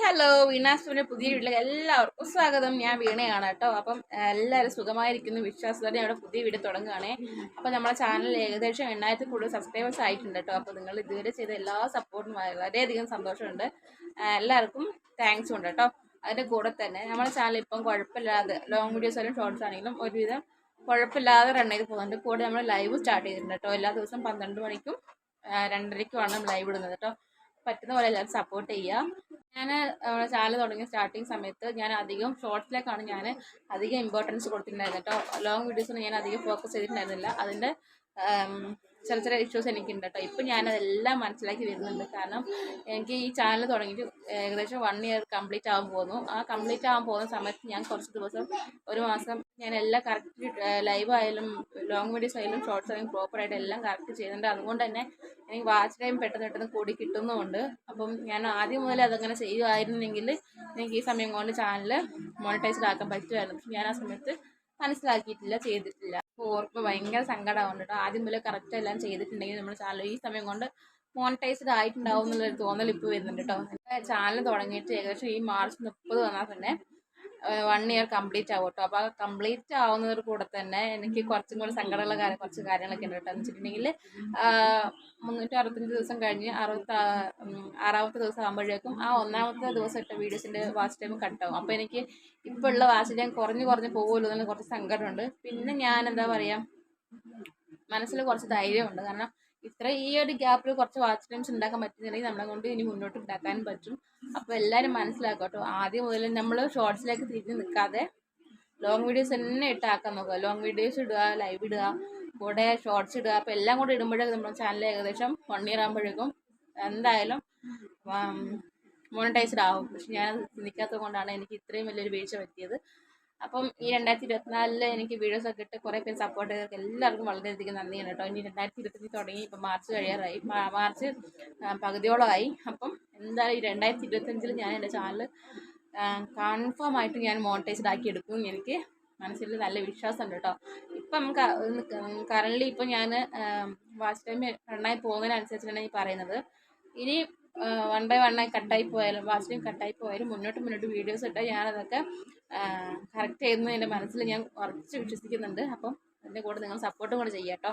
Hello വീണാസ്റ്റുവിന്റെ പുതിയ വീട്ടിലേക്ക് എല്ലാവർക്കും സ്വാഗതം. ഞാൻ വീണയാണ് കേട്ടോ. അപ്പം എല്ലാവരും സുഖമായിരിക്കുന്നു വിശ്വാസത്തോടെ അവിടെ പുതിയ വീഡിയോ തുടങ്ങുകയാണേ. അപ്പം നമ്മുടെ ചാനലിൽ ഏകദേശം 8000 കൂടുതൽ സബ്സ്ക്രൈബേഴ്സ് ആയിട്ടുണ്ട് കേട്ടോ. അപ്പോൾ നിങ്ങൾ ഇതുവരെ ചെയ്ത എല്ലാ സപ്പോർട്ടും വളരെയധികം സന്തോഷമുണ്ട്. എല്ലാവർക്കും താങ്ക്സ് ഉണ്ട് കേട്ടോ. അതിൻ്റെ കൂടെ തന്നെ നമ്മുടെ ചാനൽ ഇപ്പം കുഴപ്പമില്ലാതെ ലോങ് വീഡിയോസ് ആയാലും ഷോർട്സ് ആണെങ്കിലും ഒരുവിധം കുഴപ്പമില്ലാതെ റൺ ചെയ്ത് പോകുന്നുണ്ട്. കൂടെ നമ്മൾ ലൈവ് സ്റ്റാർട്ട് ചെയ്തിട്ടുണ്ട് കേട്ടോ. എല്ലാ ദിവസവും 12 മണിക്കും 2:30ക്കുമാണ് നമ്മൾ ലൈവ് ഇടുന്നത് കേട്ടോ. പറ്റുന്ന പോലെ എല്ലാവരും സപ്പോർട്ട് ചെയ്യുക. ഞാൻ ചാനൽ തുടങ്ങിയ സ്റ്റാർട്ടിങ് സമയത്ത് ഞാൻ അധികം ഷോർട്സിലേക്കാണ് ഞാൻ അധികം ഇമ്പോർട്ടൻസ് കൊടുത്തിട്ടുണ്ടായിരുന്നത് കേട്ടോ. ലോങ് വീഡിയോസിന് ഞാൻ അധികം ഫോക്കസ് ചെയ്തിട്ടുണ്ടായിരുന്നില്ല. അതിൻ്റെ ചില ചില ഇഷ്യൂസ് എനിക്കുണ്ട് കേട്ടോ. ഇപ്പം ഞാനതെല്ലാം മനസ്സിലാക്കി വരുന്നുണ്ട്. കാരണം എനിക്ക് ഈ ചാനൽ തുടങ്ങിയിട്ട് ഏകദേശം 1 ഇയർ കംപ്ലീറ്റ് ആകാൻ പോകുന്നു. ആ കംപ്ലീറ്റ് ആകാൻ പോകുന്ന സമയത്ത് ഞാൻ കുറച്ച് ദിവസം ഒരു മാസം ഞാൻ എല്ലാം കറക്റ്റ് ലൈവ് ആയാലും ലോങ് വീഡിയോസ് ആയാലും ഷോർട്സ് ആയാലും പ്രോപ്പറായിട്ട് എല്ലാം കറക്റ്റ് ചെയ്യുന്നുണ്ട്. അതുകൊണ്ട് തന്നെ എനിക്ക് വാച്ച് ടൈം പെട്ടെന്ന് കൂടി കിട്ടുന്നുമുണ്ട്. അപ്പം ഞാൻ ആദ്യം മുതൽ അതങ്ങനെ ചെയ്യുമായിരുന്നെങ്കിൽ എനിക്ക് ഈ സമയം കൊണ്ട് ചാനൽ മോണിറ്റൈസ്ഡ് ആക്കാൻ പറ്റുമായിരുന്നു. പക്ഷെ ഞാൻ ആ സമയത്ത് മനസ്സിലാക്കിയിട്ടില്ല, ചെയ്തിട്ടില്ല. ഓർക്കുമ്പോൾ ഭയങ്കര സങ്കടമാവുണ്ട് കേട്ടോ. ആദ്യം മുതൽ കറക്റ്റ് എല്ലാം ചെയ്തിട്ടുണ്ടെങ്കിൽ നമ്മൾ ചാനൽ ഈ സമയം കൊണ്ട് മോണിറ്റൈസ്ഡ് ആയിട്ടുണ്ടാവും എന്നുള്ളൊരു തോന്നൽ ഇപ്പോൾ വരുന്നുണ്ട് കേട്ടോ. എൻ്റെ ചാനൽ തുടങ്ങിയിട്ട് ഏകദേശം ഈ മാർച്ച് 30 വന്നാൽ തന്നെ 1 ഇയർ കംപ്ലീറ്റ് ആവും കേട്ടോ. അപ്പോൾ ആ കംപ്ലീറ്റ് ആവുന്നതിന് കൂടെ തന്നെ എനിക്ക് കുറച്ചും കൂടി സങ്കടമുള്ള കുറച്ച് കാര്യങ്ങളൊക്കെ ഉണ്ട് കേട്ടോ. എന്ന് വെച്ചിട്ടുണ്ടെങ്കിൽ 365 ദിവസം കഴിഞ്ഞ് 6ാമത്തെ ദിവസം ആകുമ്പോഴേക്കും ആ 1ാമത്തെ ദിവസം ഇട്ട വീഡിയോസിൻ്റെ വാച്ച് ടൈം കട്ടാവും. അപ്പോൾ എനിക്ക് ഇപ്പോൾ ഉള്ള വാച്ച് ടൈം കുറഞ്ഞ് പോകുമല്ലോ എന്നുള്ള കുറച്ച് സങ്കടമുണ്ട്. പിന്നെ ഞാൻ എന്താ പറയുക, മനസ്സിൽ കുറച്ച് ധൈര്യമുണ്ട്. കാരണം ഈ ഒരു ഗ്യാപ്പിൽ കുറച്ച് വാച്ച് ടൈംസ് ഉണ്ടാക്കാൻ പറ്റുന്നുണ്ടെങ്കിൽ നമ്മളെ കൊണ്ട് ഇനി മുന്നോട്ട് ഉണ്ടാക്കാനും പറ്റും. അപ്പോൾ എല്ലാവരും മനസ്സിലാക്കുക കേട്ടോ. ആദ്യം മുതൽ നമ്മൾ ഷോർട്സിലേക്ക് തിരിഞ്ഞ് നിൽക്കാതെ ലോങ് വീഡിയോസ് തന്നെ ഇട്ടാക്കാൻ നോക്കുക. ലോങ് വീഡിയോസ് ഇടുക, ലൈവ് ഇടുക, കൂടെ ഷോർട്സ് ഇടുക. അപ്പോൾ എല്ലാം കൂടെ ഇടുമ്പോഴേക്കും നമ്മുടെ ചാനൽ ഏകദേശം 1 ഇയർ ആകുമ്പോഴേക്കും എന്തായാലും മോണിറ്റൈസ്ഡ് ആവും. പക്ഷെ ഞാൻ ചിന്തിക്കാത്തത് കൊണ്ടാണ് എനിക്ക് ഇത്രയും വലിയൊരു വീഴ്ച പറ്റിയത്. അപ്പം ഈ 2024 എനിക്ക് വീഡിയോസൊക്കെ ഇട്ട് കുറേ പേര് സപ്പോർട്ട് ചെയ്തവർക്ക് എല്ലാവർക്കും വളരെയധികം നന്ദിയാണ് കേട്ടോ. ഇനി 2025 തുടങ്ങി ഇപ്പം മാർച്ച് കഴിയാറായി, മാർച്ച് പകുതിയോളമായി. അപ്പം എന്തായാലും ഈ 2025 ഞാൻ എൻ്റെ ചാനൽ കൺഫേം ആയിട്ട് ഞാൻ മോണിറ്റൈസ്ഡ് ആക്കി എടുക്കും. എനിക്ക് മനസ്സിൽ നല്ല വിശ്വാസമുണ്ട് കേട്ടോ. ഇപ്പം കറൻ്റ്ലി ഇപ്പം ഞാൻ വാച്ച് ടൈം റണ്ണായി പോകുന്നതിനനുസരിച്ചാണ് ഈ പറയുന്നത്. ഇനി 1 ബൈ 1 കട്ടായി പോയാലും വാച്ച് ടൈം കട്ടായി പോയാലും മുന്നോട്ട് വീഡിയോസ് ഇട്ടാൽ ഞാനതൊക്കെ കറക്റ്റ് ചെയ്യുന്നത് എൻ്റെ മനസ്സിൽ ഞാൻ ഉറച്ച് വിശ്വസിക്കുന്നുണ്ട്. അപ്പം അതിൻ്റെ കൂടെ നിങ്ങൾ സപ്പോർട്ടും കൂടെ ചെയ്യാം കേട്ടോ.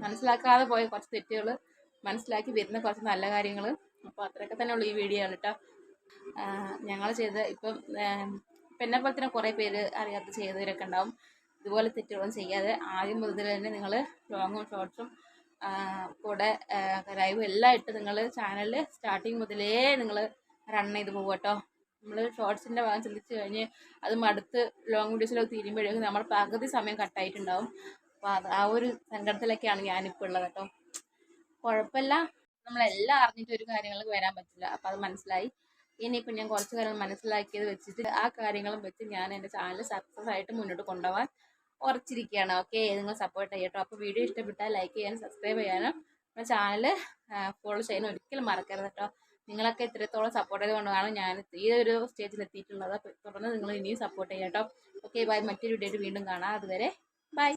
മനസ്സിലാക്കാതെ പോയ കുറച്ച് തെറ്റുകൾ മനസ്സിലാക്കി വരുന്ന കുറച്ച് നല്ല കാര്യങ്ങൾ. അപ്പോൾ അത്രയൊക്കെ തന്നെ ഉള്ളൂ ഈ വീഡിയോ കേട്ടോ. ഞങ്ങൾ ചെയ്ത് ഇപ്പം എന്നെപ്പോലെ തന്നെ കുറേ പേര് അറിയാത്ത ചെയ്തവരൊക്കെ ഉണ്ടാവും. ഇതുപോലെ തെറ്റുകളും ചെയ്യാതെ ആദ്യം മുതൽ തന്നെ നിങ്ങൾ ലോങ്ങും ഷോർട്സും കൂടെ ലൈവ് എല്ലാം ഇട്ട് നിങ്ങൾ ചാനൽ സ്റ്റാർട്ടിങ് മുതലേ നിങ്ങൾ റൺ ചെയ്ത് പോകും കേട്ടോ. നമ്മൾ ഷോർട്സിൻ്റെ ഭാഗം ചിന്തിച്ച് കഴിഞ്ഞ് അത് മടുത്ത് ലോങ് വീഡിയോസിലൊക്കെ തീരുമ്പോഴേക്കും നമ്മൾ പകുതി സമയം കട്ടായിട്ടുണ്ടാവും. അപ്പോൾ ആ ഒരു സങ്കടത്തിലൊക്കെയാണ് ഞാനിപ്പോൾ ഉള്ളത് കേട്ടോ. കുഴപ്പമില്ല, നമ്മളെല്ലാം അറിഞ്ഞിട്ട് ഒരു കാര്യങ്ങൾക്ക് വരാൻ പറ്റില്ല. അപ്പോൾ അത് മനസ്സിലായി. ഇനിയിപ്പോൾ ഞാൻ കുറച്ച് കാര്യങ്ങൾ മനസ്സിലാക്കിയത് വെച്ചിട്ട് ആ കാര്യങ്ങളും വെച്ച് ഞാൻ എൻ്റെ ചാനൽ സക്സസ് ആയിട്ട് മുന്നോട്ട് കൊണ്ടുപോകാൻ ഉറച്ചിരിക്കുകയാണ്. ഓക്കെ, നിങ്ങൾ സപ്പോർട്ട് ചെയ്യട്ടോ. അപ്പോൾ വീഡിയോ ഇഷ്ടപ്പെട്ടാൽ ലൈക്ക് ചെയ്യാനും സബ്സ്ക്രൈബ് ചെയ്യാനും നമ്മുടെ ചാനൽ ഫോളോ ചെയ്യാനും ഒരിക്കലും മറക്കരുത് കേട്ടോ. നിങ്ങളൊക്കെ ഇത്രത്തോളം സപ്പോർട്ട് ചെയ്തുകൊണ്ടാണ് ഞാൻ ഈ ഒരു സ്റ്റേജിൽ എത്തിയിട്ടുള്ളത്. തുടർന്ന് നിങ്ങൾ ഇനിയും സപ്പോർട്ട് ചെയ്യാം കേട്ടോ. Okay, by. മറ്റൊരു വീഡിയോ വീണ്ടും കാണാം. അതുവരെ ബൈ.